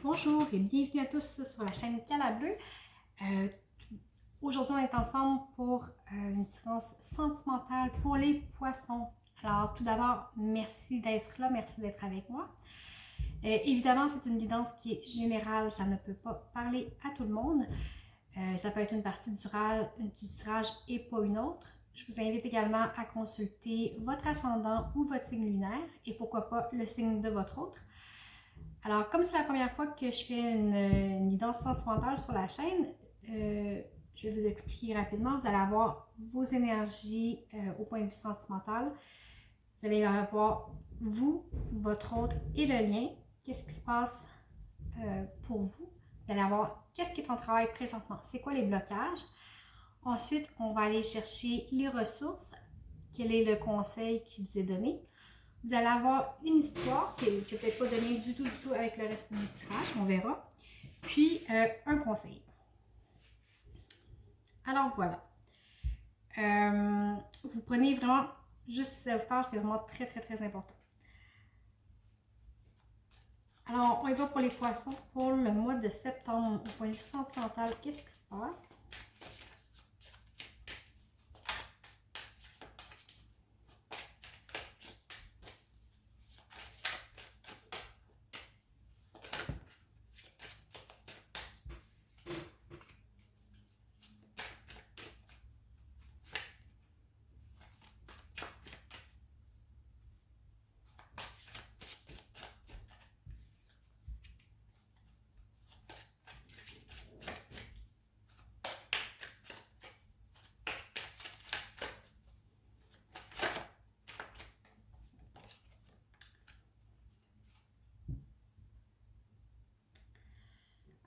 Bonjour et bienvenue à tous sur la chaîne Cala Bleu. Aujourd'hui, on est ensemble pour une tirance sentimentale pour les poissons. Alors, tout d'abord, merci d'être là, merci d'être avec moi. Évidemment, c'est une guidance qui est générale, ça ne peut pas parler à tout le monde. Ça peut être une partie du tirage et pas une autre. Je vous invite également à consulter votre ascendant ou votre signe lunaire et pourquoi pas le signe de votre autre. Alors, comme c'est la première fois que je fais une guidance sentimentale sur la chaîne, je vais vous expliquer rapidement. Vous allez avoir vos énergies au point de vue sentimental. Vous allez avoir vous, votre autre et le lien. Qu'est-ce qui se passe pour vous? Vous allez avoir qu'est-ce qui est en travail présentement? C'est quoi les blocages? Ensuite, on va aller chercher les ressources. Quel est le conseil qui vous est donné? Vous allez avoir une histoire qui ne peut être pas donnée du tout avec le reste du tirage, on verra. Puis un conseil. Alors voilà. Vous prenez vraiment, juste si ça vous parle, c'est vraiment très important. Alors, on y va pour les poissons pour le mois de septembre. Au point de vue sentimental, qu'est-ce qui se passe?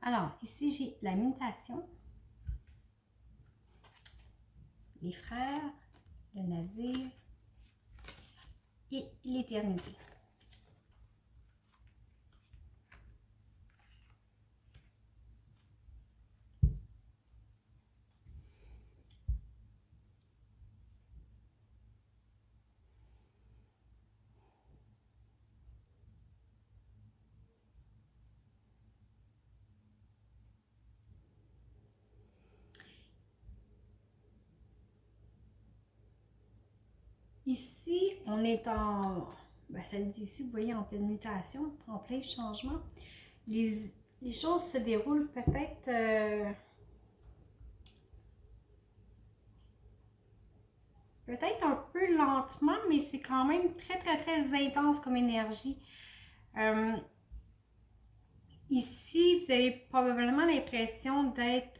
Alors, ici, j'ai la mutation, les frères, le navire et l'éternité. Ici, on est en, ça le dit ici, vous voyez, en pleine mutation, en plein changement. Les choses se déroulent peut-être peut-être un peu lentement, mais c'est quand même très intense comme énergie. Ici, vous avez probablement l'impression d'être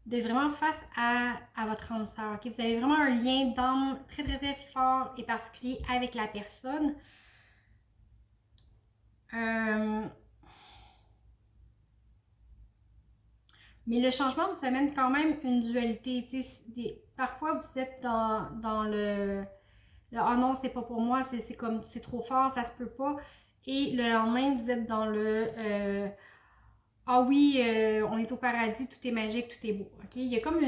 vraiment face à votre âme sœur. Okay? Vous avez vraiment un lien d'âme très fort et particulier avec la personne. Mais le changement vous amène quand même une dualité. Parfois, vous êtes dans le ah non, c'est pas pour moi, c'est comme c'est trop fort, ça se peut pas. Et le lendemain, vous êtes dans le ah oui, on est au paradis, tout est magique, tout est beau. Okay? Il y a comme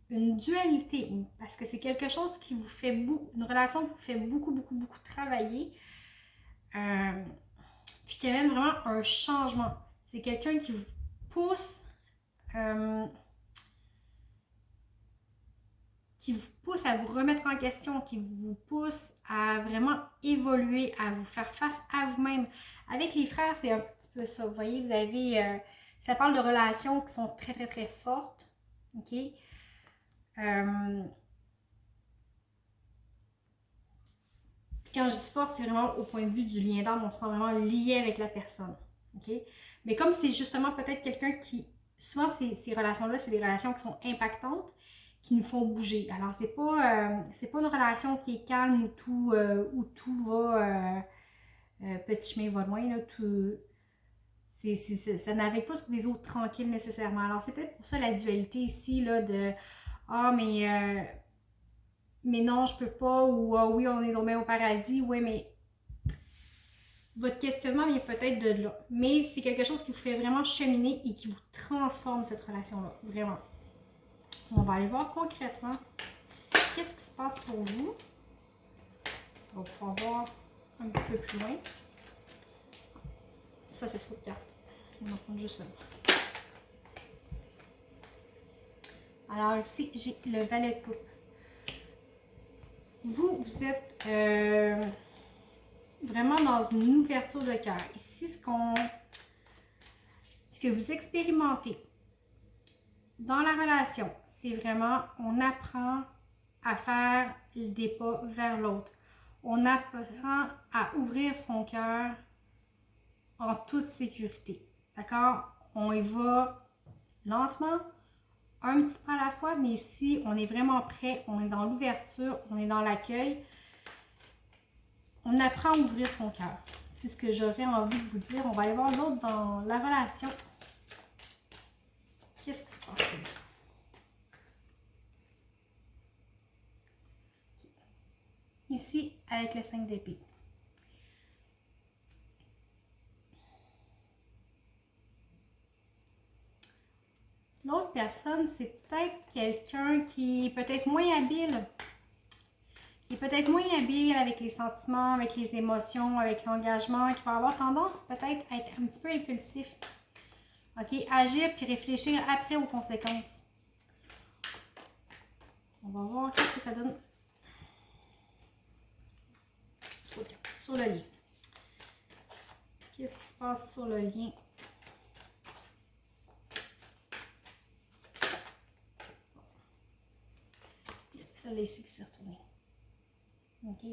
une dualité, parce que c'est quelque chose qui vous fait une relation qui vous fait beaucoup travailler, puis qui amène vraiment un changement. C'est quelqu'un qui vous pousse, à vous remettre en question, qui vous pousse à vraiment évoluer, à vous faire face à vous-même. Avec les frères, c'est un petit peu ça. Vous voyez, vous avez, ça parle de relations qui sont très fortes, ok? Quand je dis force, c'est vraiment au point de vue du lien d'âme, on se sent vraiment lié avec la personne, ok? Mais comme c'est justement peut-être quelqu'un qui, souvent ces relations-là, c'est des relations qui sont impactantes, qui nous font bouger. Alors, c'est pas une relation qui est calme où tout va, petit chemin va loin, là, ça navigue pas sur des eaux tranquilles nécessairement. Alors, c'est peut-être pour ça la dualité ici, là, de « Ah, mais non, je peux pas » ou « Ah oui, on est tombé au paradis », oui, mais votre questionnement vient peut-être de là. Mais c'est quelque chose qui vous fait vraiment cheminer et qui vous transforme cette relation-là, vraiment. On va aller voir concrètement qu'est-ce qui se passe pour vous. On va pouvoir voir un petit peu plus loin. Ça, c'est trop de cartes. On va en prendre juste une. Alors ici, j'ai le valet de coupe. Vous êtes vraiment dans une ouverture de cœur. Ici, ce que vous expérimentez dans la relation, c'est vraiment, on apprend à faire des pas vers l'autre. On apprend à ouvrir son cœur en toute sécurité. D'accord? On y va lentement, un petit pas à la fois, mais ici, on est vraiment prêt, on est dans l'ouverture, on est dans l'accueil. On apprend à ouvrir son cœur. C'est ce que j'aurais envie de vous dire. On va aller voir l'autre dans la relation. Qu'est-ce qui se passe là? Ici, avec le 5 d'épée. L'autre personne, c'est peut-être quelqu'un qui est peut-être moins habile. Qui est peut-être moins habile avec les sentiments, avec les émotions, avec l'engagement, qui va avoir tendance peut-être à être un petit peu impulsif. OK? Agir puis réfléchir après aux conséquences. On va voir qu'est-ce que ça donne sur le lien. Qu'est-ce qui se passe sur le lien? Ça, là, ici, qui s'est retourné. OK.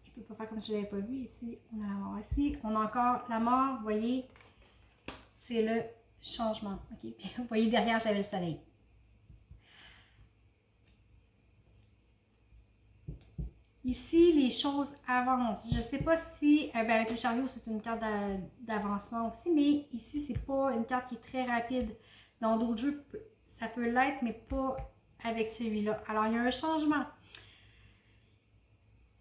Je peux pas faire comme si je l'avais pas vu. Ici, on a la mort. Ici, on a encore la mort. Vous voyez, c'est le changement. OK. Puis, vous voyez, derrière, j'avais le soleil. Ici, les choses avancent. Je ne sais pas si, avec le chariot, c'est une carte d'avancement aussi, mais ici, c'est pas une carte qui est très rapide. Dans d'autres jeux, ça peut l'être, mais pas avec celui-là. Alors, il y a un changement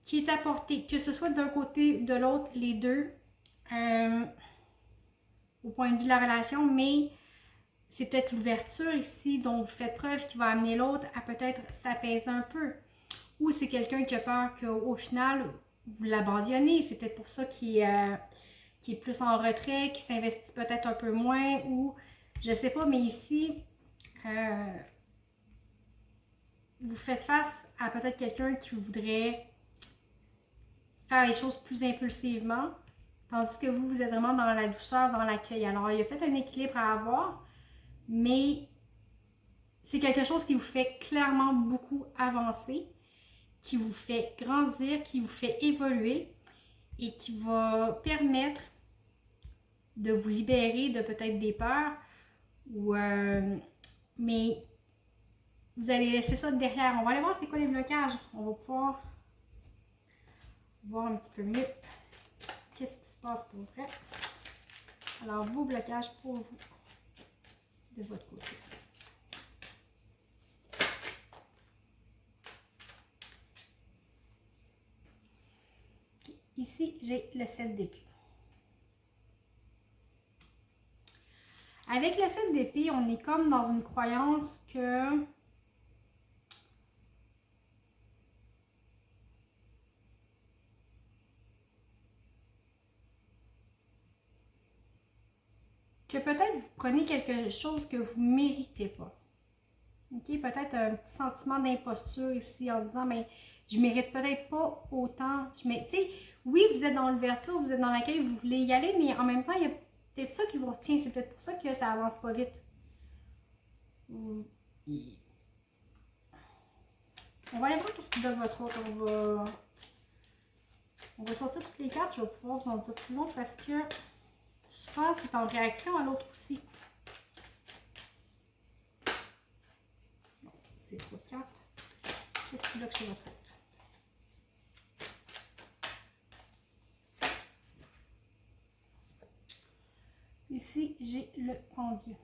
qui est apporté, que ce soit d'un côté ou de l'autre, les deux, au point de vue de la relation, mais c'est peut-être l'ouverture ici dont vous faites preuve qui va amener l'autre à peut-être s'apaiser un peu. Ou c'est quelqu'un qui a peur qu'au final, vous l'abandonnez. C'est peut-être pour ça qu'il est plus en retrait, qu'il s'investit peut-être un peu moins, ou je sais pas, mais ici, vous faites face à peut-être quelqu'un qui voudrait faire les choses plus impulsivement, tandis que vous êtes vraiment dans la douceur, dans l'accueil. Alors, il y a peut-être un équilibre à avoir, mais c'est quelque chose qui vous fait clairement beaucoup avancer, qui vous fait grandir, qui vous fait évoluer et qui va permettre de vous libérer de peut-être des peurs, mais vous allez laisser ça derrière. On va aller voir c'est quoi les blocages. On va pouvoir voir un petit peu mieux qu'est-ce qui se passe pour vrai. Alors, vos blocages pour vous, de votre côté. Ici, j'ai le 7 d'épée. Avec le 7 d'épée, on est comme dans une croyance que peut-être vous prenez quelque chose que vous ne méritez pas. OK? Peut-être un petit sentiment d'imposture ici en disant, mais je mérite peut-être pas autant. Tu sais, oui, vous êtes dans l'ouverture, vous êtes dans l'accueil, vous voulez y aller, mais en même temps, il y a peut-être ça qui vous retient. C'est peut-être pour ça que ça avance pas vite. On va aller voir qu'est-ce qui donne votre autre. On va sortir toutes les cartes. Je vais pouvoir vous en dire plus long parce que souvent, c'est en réaction à l'autre aussi. Bon, c'est trop de cartes. Qu'est-ce qui bloque chez votre autre? Ici, j'ai le pendu.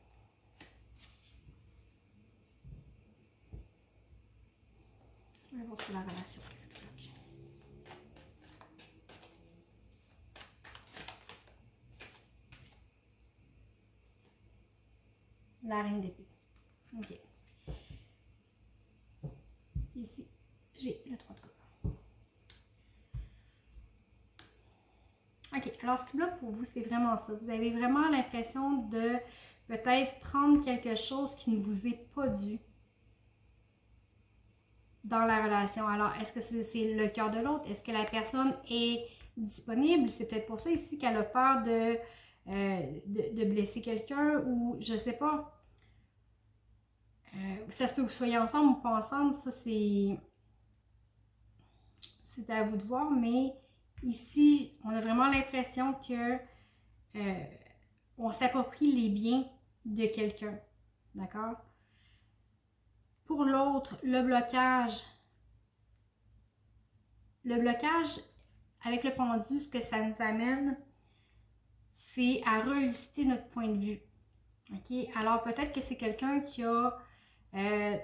Je vais voir sur la relation. Qu'est-ce qui bloque? la reine d'épée. OK. Ici, j'ai le 3 de coupe. OK. Alors, ce qui bloque pour vous, c'est vraiment ça. Vous avez vraiment l'impression de peut-être prendre quelque chose qui ne vous est pas dû dans la relation. Alors, est-ce que c'est le cœur de l'autre? Est-ce que la personne est disponible? C'est peut-être pour ça ici qu'elle a peur de blesser quelqu'un ou je sais pas. Ça se peut que vous soyez ensemble ou pas ensemble, ça c'est à vous de voir, mais ici, on a vraiment l'impression que on s'approprie les biens de quelqu'un, d'accord? Pour l'autre, le blocage avec le pendu, ce que ça nous amène, c'est à revisiter notre point de vue. OK? Alors peut-être que c'est quelqu'un qui a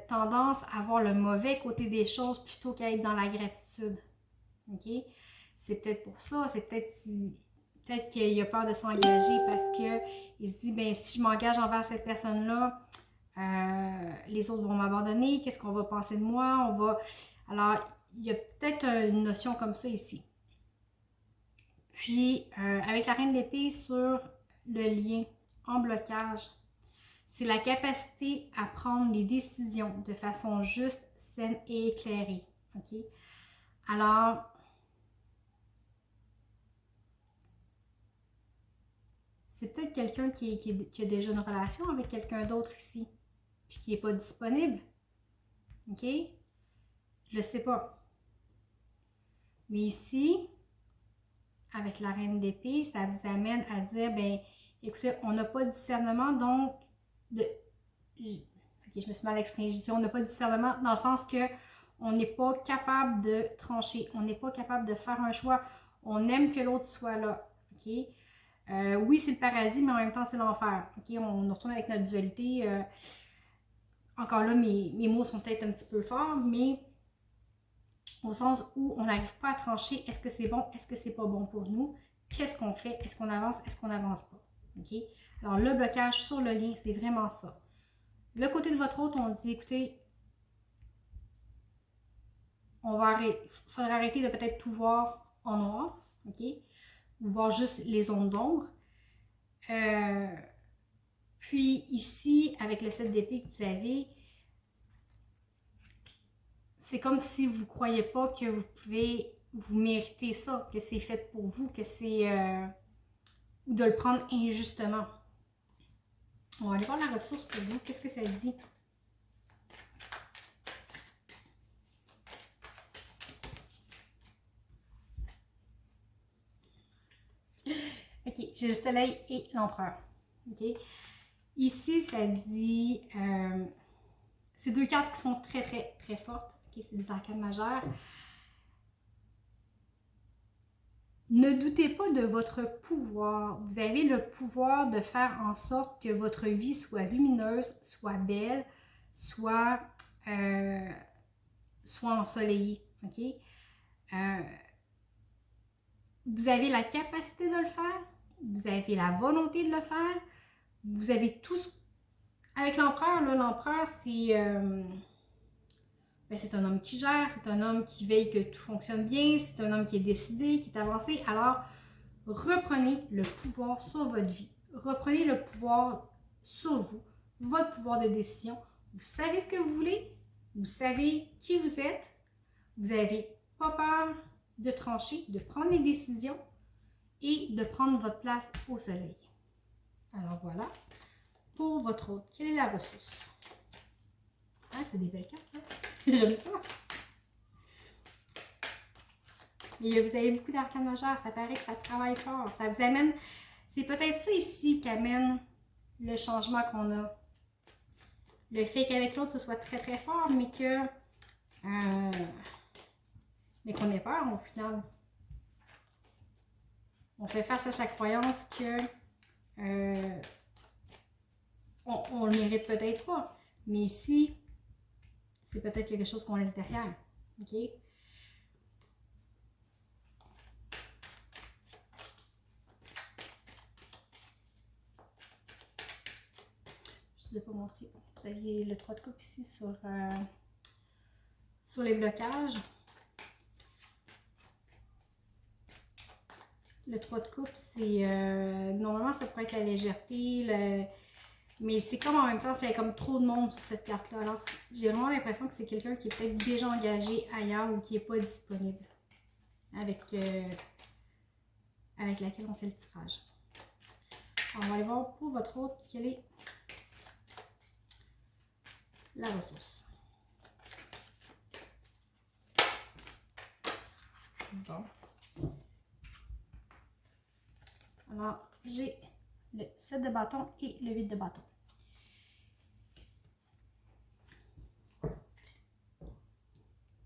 tendance à voir le mauvais côté des choses plutôt qu'à être dans la gratitude. OK? C'est peut-être pour ça, c'est peut-être qu'il a peur de s'engager parce qu'il se dit, ben si je m'engage envers cette personne-là, les autres vont m'abandonner, qu'est-ce qu'on va penser de moi? Alors, il y a peut-être une notion comme ça ici. Puis, avec la reine d'épée sur le lien en blocage, c'est la capacité à prendre les décisions de façon juste, saine et éclairée. OK? Alors, c'est peut-être quelqu'un qui a déjà une relation avec quelqu'un d'autre ici, puis qui n'est pas disponible. OK? Je ne sais pas. Mais ici, avec la reine d'épée, ça vous amène à dire, ben, écoutez, on n'a pas de discernement, donc, ok, je me suis mal exprimée, je dis on n'a pas de discernement dans le sens que on n'est pas capable de trancher, on n'est pas capable de faire un choix, on aime que l'autre soit là, ok? Oui, c'est le paradis, mais en même temps, c'est l'enfer, ok? On retourne avec notre dualité, encore là, mes mots sont peut-être un petit peu forts, mais au sens où on n'arrive pas à trancher, est-ce que c'est bon, est-ce que c'est pas bon pour nous, qu'est-ce qu'on fait, est-ce qu'on avance, est-ce qu'on n'avance pas, ok? Alors, le blocage sur le lien, c'est vraiment ça. Le côté de votre autre, on dit, écoutez, il faudrait arrêter de peut-être tout voir en noir, ok? Ou voir juste les zones d'ombre. Puis ici, avec le 7 d'épée que vous avez, c'est comme si vous ne croyez pas que vous pouvez vous mériter ça, que c'est fait pour vous, que c'est... ou de le prendre injustement. On va aller voir la ressource pour vous. Qu'est-ce que ça dit? OK, j'ai le soleil et l'empereur. OK? Ici, ça dit... c'est deux cartes qui sont très, très, très fortes. OK, c'est des arcades majeures. Ne doutez pas de votre pouvoir. Vous avez le pouvoir de faire en sorte que votre vie soit lumineuse, soit belle, soit ensoleillée. OK? Vous avez la capacité de le faire. Vous avez la volonté de le faire. Vous avez tout ce... Avec l'empereur, l'empereur, c'est un homme qui gère, c'est un homme qui veille que tout fonctionne bien, c'est un homme qui est décidé, qui est avancé. Alors, reprenez le pouvoir sur votre vie. Reprenez le pouvoir sur vous, votre pouvoir de décision. Vous savez ce que vous voulez, vous savez qui vous êtes, vous n'avez pas peur de trancher, de prendre les décisions et de prendre votre place au soleil. Alors voilà, pour votre autre, quelle est la ressource? Ah, c'est des belles cartes, ça. J'aime ça. Et vous avez beaucoup d'arcanes majeures, ça paraît que ça travaille fort. Ça vous amène... C'est peut-être ça ici qui amène le changement qu'on a. Le fait qu'avec l'autre, ce soit très très fort, mais qu'on ait peur au final. On fait face à sa croyance que on le mérite peut-être pas. Mais ici, c'est peut-être quelque chose qu'on laisse derrière. OK? Je ne vous ai pas montré. Vous aviez le 3 de coupe ici sur les blocages. Le 3 de coupe, c'est... normalement, ça pourrait être la légèreté, mais c'est comme en même temps, c'est comme trop de monde sur cette carte-là. Alors, j'ai vraiment l'impression que c'est quelqu'un qui est peut-être déjà engagé ailleurs ou qui n'est pas disponible avec laquelle on fait le tirage. Alors, on va aller voir pour votre autre quelle est la ressource. Bon. Alors, j'ai le 7 de bâton et le 8 de bâton.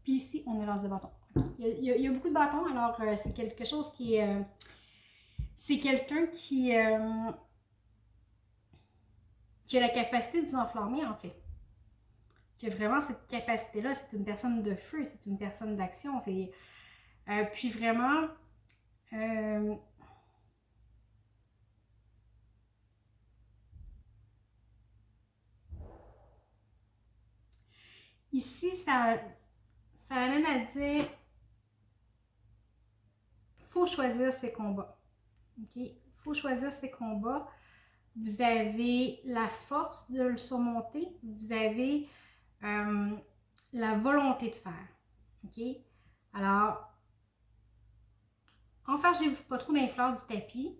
Puis ici, on a l'as de bâton. Il y a beaucoup de bâtons, alors c'est quelque chose qui est... c'est quelqu'un qui a la capacité de vous enflammer, en fait. Qui a vraiment cette capacité-là. C'est une personne de feu, c'est une personne d'action. Puis vraiment... ici, ça amène à dire... faut choisir ses combats. OK? Faut choisir ses combats. Vous avez la force de le surmonter. Vous avez la volonté de faire. OK? Alors, enfargez-vous pas trop dans les fleurs du tapis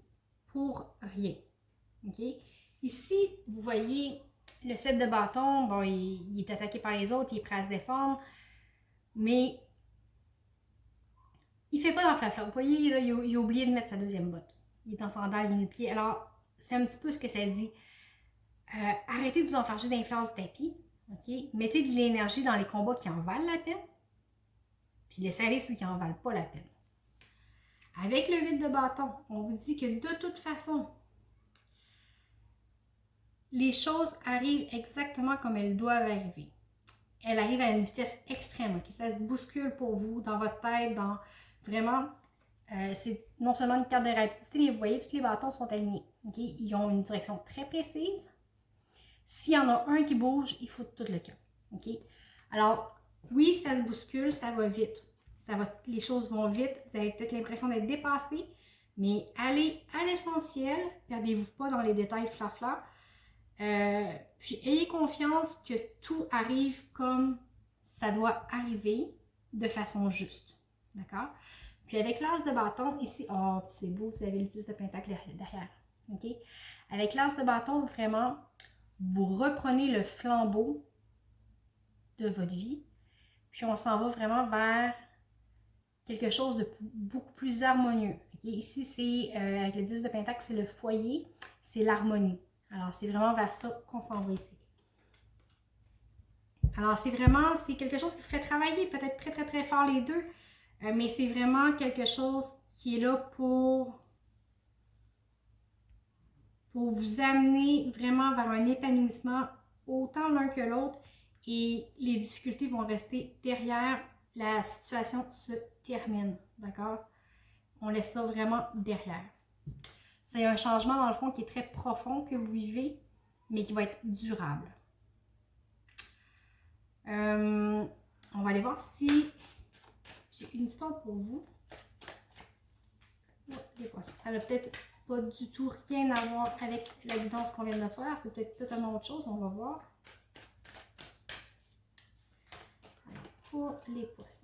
pour rien. OK? Ici, vous voyez le 7 de bâton. Bon, il est attaqué par les autres, il est prêt à se défendre. Mais il fait pas d'enflafla. Vous voyez, là, il a oublié de mettre sa deuxième botte. Il est en sandales, il est nu-pied. Alors, c'est un petit peu ce que ça dit. Arrêtez de vous enfarger dans les fleurs du tapis. Okay? Mettez de l'énergie dans les combats qui en valent la peine. Puis laissez aller ceux qui en valent pas la peine. Avec le 8 de bâton, on vous dit que de toute façon, les choses arrivent exactement comme elles doivent arriver. Elles arrivent à une vitesse extrême. Okay? Ça se bouscule pour vous, dans votre tête, dans vraiment... c'est non seulement une carte de rapidité, mais vous voyez, tous les bâtons sont alignés. Okay? Ils ont une direction très précise. S'il y en a un qui bouge, il faut tout le camp. Okay? Alors, oui, ça se bouscule, ça va vite. Les choses vont vite. Vous avez peut-être l'impression d'être dépassé, mais allez à l'essentiel. Perdez-vous pas dans les détails flafla. Puis ayez confiance que tout arrive comme ça doit arriver de façon juste. D'accord? Puis avec l'as de bâton, ici, oh, c'est beau, vous avez le 10 de pentacle derrière. OK? Avec l'as de bâton, vraiment, vous reprenez le flambeau de votre vie. Puis on s'en va vraiment vers quelque chose de beaucoup plus harmonieux. Okay? Ici, c'est avec le 10 de pentacle, c'est le foyer, c'est l'harmonie. Alors, c'est vraiment vers ça qu'on s'en va ici. Alors, c'est quelque chose qui vous fait travailler peut-être très, très, très fort les deux. Mais c'est vraiment quelque chose qui est là pour vous amener vraiment vers un épanouissement autant l'un que l'autre et les difficultés vont rester derrière, la situation se termine, d'accord? On laisse ça vraiment derrière. C'est un changement dans le fond qui est très profond que vous vivez, mais qui va être durable. On va aller voir si j'ai une histoire pour vous. Oh, les poissons. Ça n'a peut-être pas du tout rien à voir avec la guidance qu'on vient de faire. C'est peut-être totalement autre chose. On va voir. Alors, pour les poissons.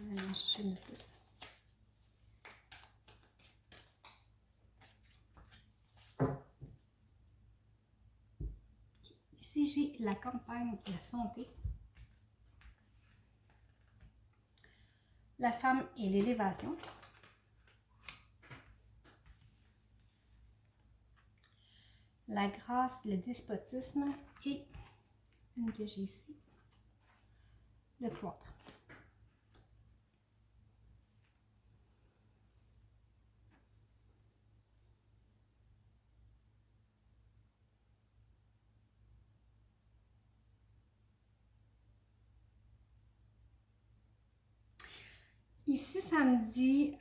Je vais chercher une de plus. Ici, j'ai la campagne de la santé. La femme et l'élévation. La grâce, le despotisme et une que j'ai ici, le cloître. Ici, ça me dit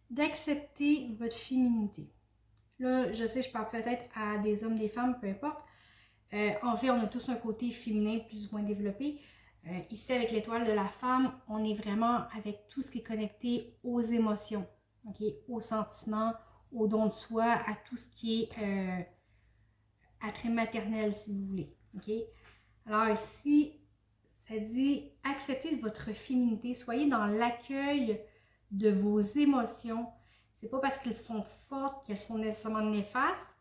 d'accepter votre féminité. Là, je sais, je parle peut-être à des hommes, des femmes, peu importe. En fait, on a tous un côté féminin plus ou moins développé. Ici, avec l'étoile de la femme, on est vraiment avec tout ce qui est connecté aux émotions, okay? Aux sentiments, au don de soi, à tout ce qui est attrait maternel, si vous voulez. Okay? Alors ici, ça dit acceptez votre féminité, soyez dans l'accueil de vos émotions. C'est pas parce qu'elles sont fortes qu'elles sont nécessairement néfastes.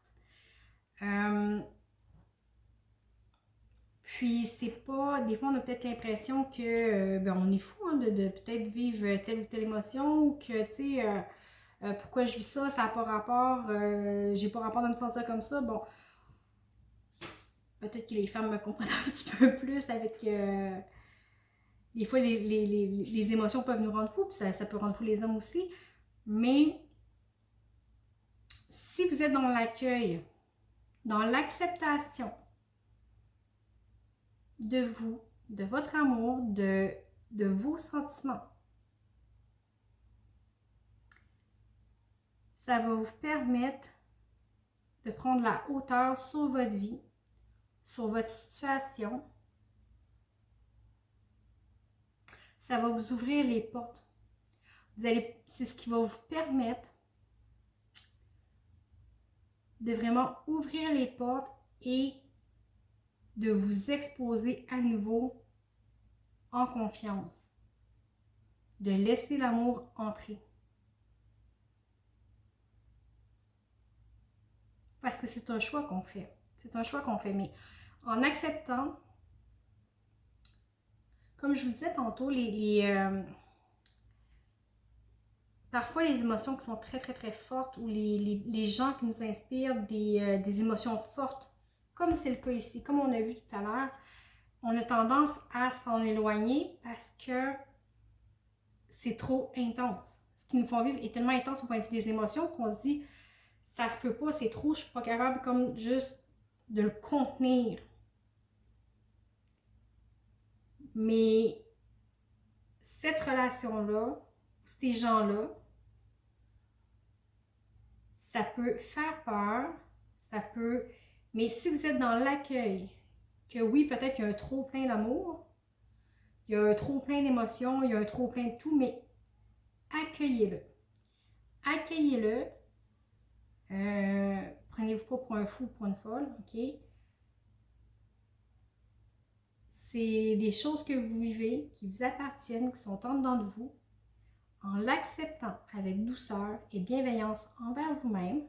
Puis c'est pas, des fois on a peut-être l'impression que on est fou hein, de peut-être vivre telle ou telle émotion ou que tu sais pourquoi je vis ça, ça n'a pas rapport, j'ai pas rapport de me sentir comme ça. Bon, peut-être que les femmes me comprennent un petit peu plus avec des fois les émotions peuvent nous rendre fous, puis ça peut rendre fous les hommes aussi. Mais si vous êtes dans l'accueil, dans l'acceptation de vous, de votre amour, de vos sentiments, ça va vous permettre de prendre la hauteur sur votre vie, sur votre situation. Ça va vous ouvrir les portes. C'est ce qui va vous permettre de vraiment ouvrir les portes et de vous exposer à nouveau en confiance. De laisser l'amour entrer. Parce que c'est un choix qu'on fait. C'est un choix qu'on fait. Mais en acceptant, comme je vous disais tantôt, parfois les émotions qui sont très très très fortes ou les gens qui nous inspirent des émotions fortes, comme c'est le cas ici, comme on a vu tout à l'heure, on a tendance à s'en éloigner parce que c'est trop intense. Ce qui nous fait vivre est tellement intense au point de vue des émotions qu'on se dit ça se peut pas, c'est trop, je suis pas capable comme juste de le contenir. Mais cette relation-là, ces gens-là, ça peut faire peur, ça peut... Mais si vous êtes dans l'accueil, que oui, peut-être qu'il y a un trop plein d'amour, il y a un trop plein d'émotions, il y a un trop plein de tout, mais accueillez-le. Accueillez-le. Prenez-vous pas pour un fou ou pour une folle, ok? C'est des choses que vous vivez, qui vous appartiennent, qui sont en dedans de vous. En l'acceptant avec douceur et bienveillance envers vous-même,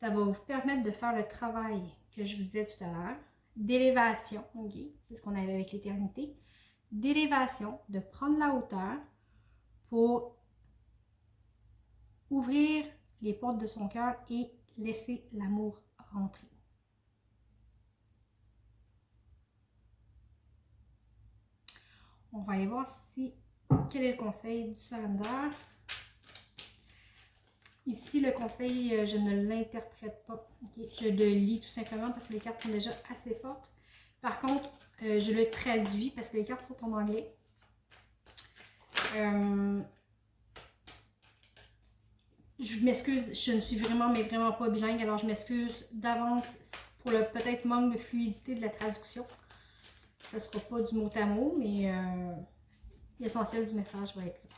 ça va vous permettre de faire le travail que je vous disais tout à l'heure, d'élévation, ok? C'est ce qu'on avait avec l'éternité, d'élévation, de prendre la hauteur pour ouvrir les portes de son cœur et laisser l'amour rentrer. On va aller voir quel est le conseil du surrender. Ici, le conseil, je ne l'interprète pas. Okay? Je le lis tout simplement parce que les cartes sont déjà assez fortes. Par contre, je le traduis parce que les cartes sont en anglais. Je m'excuse, je ne suis vraiment, mais vraiment pas bilingue, alors je m'excuse d'avance pour le peut-être manque de fluidité de la traduction. Ce ne sera pas du mot à mot, mais l'essentiel du message va être là.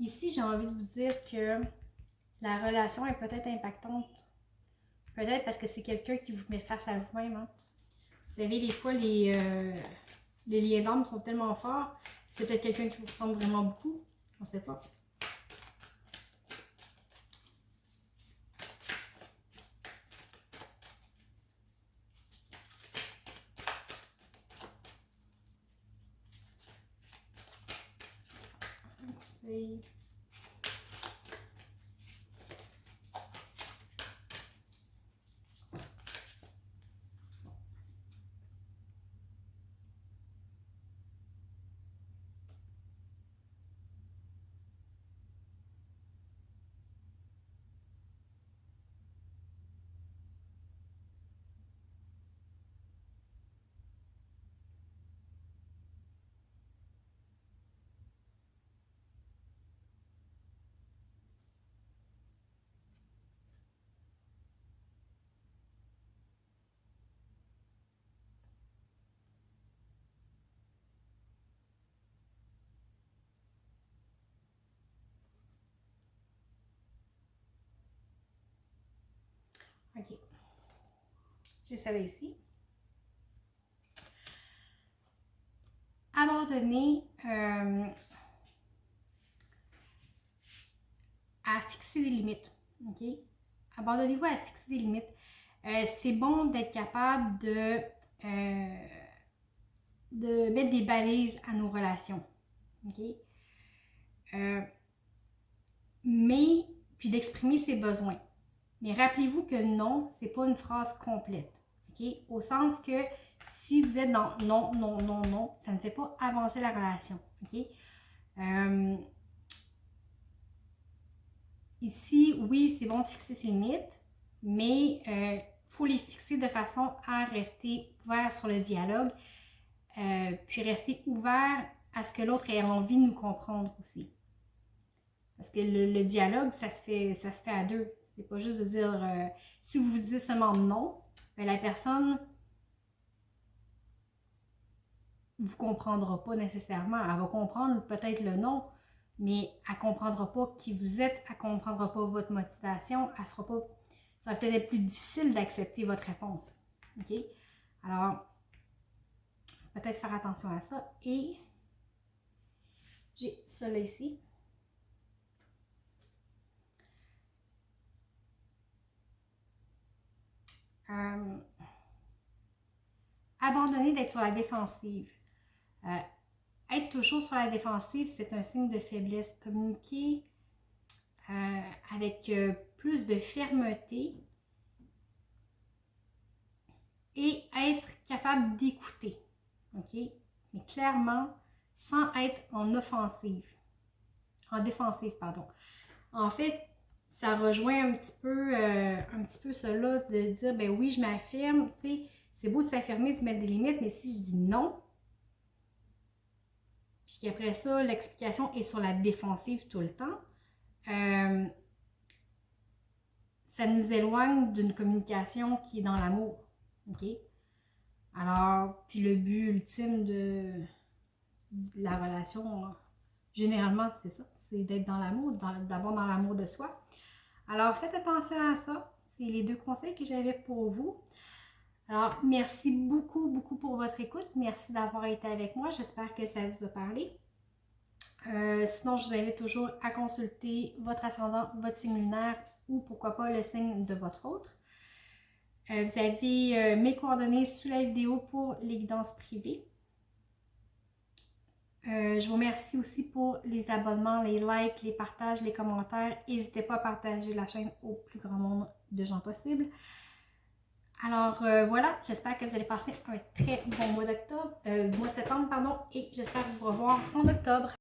Ici, j'ai envie de vous dire que la relation est peut-être impactante, Peut-être parce que c'est quelqu'un qui vous met face à vous-même. Hein. Vous savez, des fois, les liens d'âme sont tellement forts. C'est peut-être quelqu'un qui vous ressemble vraiment beaucoup. On ne sait pas. C'est... OK. J'ai ça ici. Abandonner à fixer des limites. OK? Abandonnez-vous à fixer des limites. C'est bon d'être capable de mettre des balises à nos relations. OK? Mais, puis d'exprimer ses besoins. Mais rappelez-vous que non, c'est pas une phrase complète. OK? Au sens que si vous êtes dans non, non, non, non, ça ne fait pas avancer la relation. OK? Ici, oui, c'est bon de fixer ses limites, mais il faut les fixer de façon à rester ouvert sur le dialogue, puis rester ouvert à ce que l'autre ait envie de nous comprendre aussi. Parce que le dialogue, ça se fait à deux. C'est pas juste de dire, si vous vous dites seulement non, ben la personne ne vous comprendra pas nécessairement. Elle va comprendre peut-être le non, mais elle ne comprendra pas qui vous êtes, elle ne comprendra pas votre motivation, elle sera pas, ça va peut-être être plus difficile d'accepter votre réponse. OK? Alors, peut-être faire attention à ça. Et j'ai ça là ici. Abandonner d'être sur la défensive. Être toujours sur la défensive, c'est un signe de faiblesse. Communiquer avec plus de fermeté et être capable d'écouter. OK? Mais clairement, sans être en offensive. En défensive, pardon. En fait, ça rejoint un petit peu cela de dire, ben oui, je m'affirme, tu sais, c'est beau de s'affirmer, de se mettre des limites, mais si je dis non, puis qu'après ça, l'explication est sur la défensive tout le temps, ça nous éloigne d'une communication qui est dans l'amour. OK? Alors, puis le but ultime de la relation, généralement, c'est ça, c'est d'être dans l'amour, d'abord dans l'amour de soi. Alors, faites attention à ça. C'est les deux conseils que j'avais pour vous. Alors, merci beaucoup, beaucoup pour votre écoute. Merci d'avoir été avec moi. J'espère que ça vous a parlé. Sinon, je vous invite toujours à consulter votre ascendant, votre signe lunaire ou pourquoi pas le signe de votre autre. Vous avez mes coordonnées sous la vidéo pour les guidances privées. Je vous remercie aussi pour les abonnements, les likes, les partages, les commentaires. N'hésitez pas à partager la chaîne au plus grand nombre de gens possible. Alors voilà, j'espère que vous allez passer un très bon mois d'octobre, mois de septembre, pardon, et j'espère vous revoir en octobre.